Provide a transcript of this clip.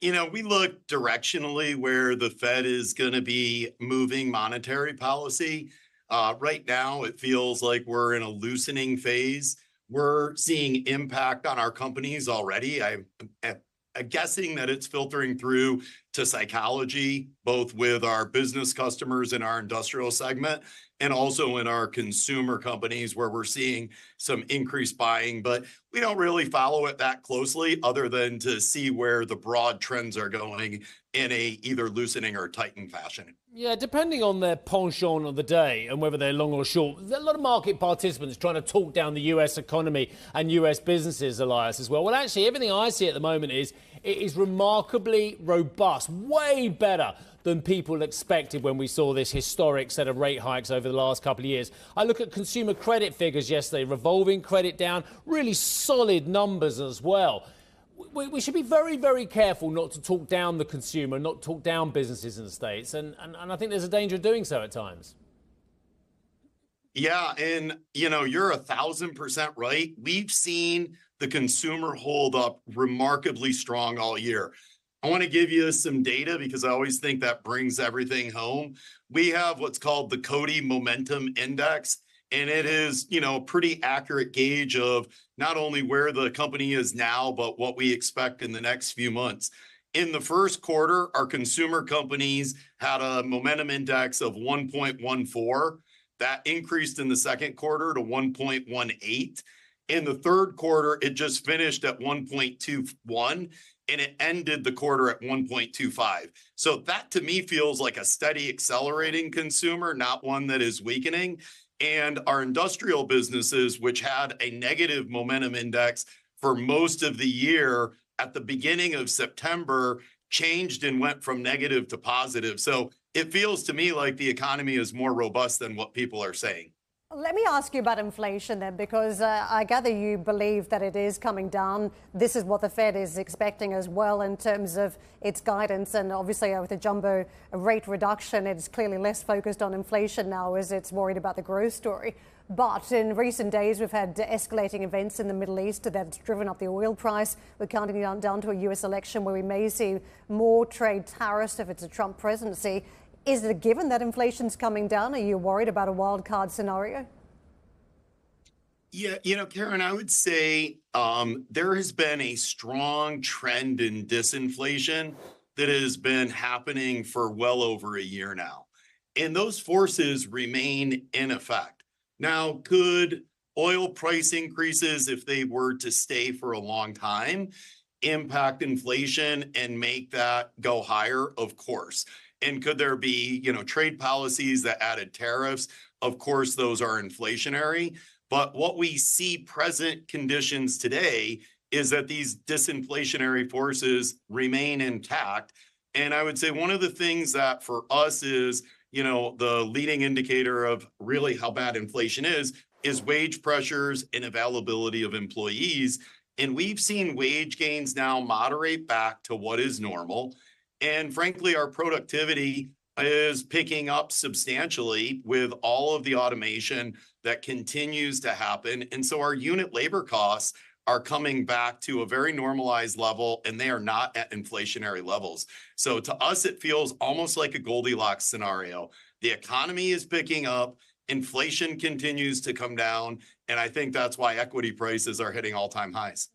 We look directionally where the Fed is going to be moving monetary policy. Right now, it feels like we're in a loosening phase. We're seeing impact on our companies already. I'm guessing that it's filtering through to psychology, both with our business customers in our industrial segment and also in our consumer companies where we're seeing some increased buying. But we don't really follow it that closely other than to see where the broad trends are going in a either loosening or tightening fashion. Yeah, depending on their penchant of the day and whether they're long or short, there's a lot of market participants trying to talk down the US economy and US businesses, Elias, as well. Well, actually, everything I see at the moment is it is remarkably robust, way better than people expected when we saw this historic set of rate hikes over the last couple of years. I look at consumer credit figures yesterday, revolving credit down, really solid numbers as well. We should be very, very careful not to talk down the consumer, not talk down businesses in the States. And I think there's a danger of doing so at times. Yeah, and you're 1,000% right. We've seen the consumer hold up remarkably strong all year. I want to give you some data because I always think that brings everything home. We have what's called the Cody Momentum Index, and it is, a pretty accurate gauge of not only where the company is now, but what we expect in the next few months. In the first quarter, our consumer companies had a momentum index of 1.14. That increased in the second quarter to 1.18. In the third quarter, it just finished at 1.21, and it ended the quarter at 1.25. So that to me feels like a steady accelerating consumer, not one that is weakening. And our industrial businesses, which had a negative momentum index for most of the year, at the beginning of September, changed and went from negative to positive. So it feels to me like the economy is more robust than what people are saying. Let me ask you about inflation then, because I gather you believe that it is coming down. This is what the Fed is expecting as well in terms of its guidance. And obviously with the jumbo rate reduction, it's clearly less focused on inflation now as it's worried about the growth story. But in recent days, we've had escalating events in the Middle East that's driven up the oil price. We're counting down to a US election where we may see more trade tariffs if it's a Trump presidency. Is it a given that inflation's coming down? Are you worried about a wild card scenario? Yeah, Karen, I would say there has been a strong trend in disinflation that has been happening for well over a year now. And those forces remain in effect. Now, could oil price increases, if they were to stay for a long time, impact inflation and make that go higher? Of course. And could there be, trade policies that added tariffs? Of course, those are inflationary. But what we see present conditions today is that these disinflationary forces remain intact. And I would say one of the things that for us is, the leading indicator of really how bad inflation is wage pressures and availability of employees. And we've seen wage gains now moderate back to what is normal. And frankly, our productivity is picking up substantially with all of the automation that continues to happen. And so our unit labor costs are coming back to a very normalized level, and they are not at inflationary levels. So to us, it feels almost like a Goldilocks scenario. The economy is picking up, inflation continues to come down, and I think that's why equity prices are hitting all-time highs.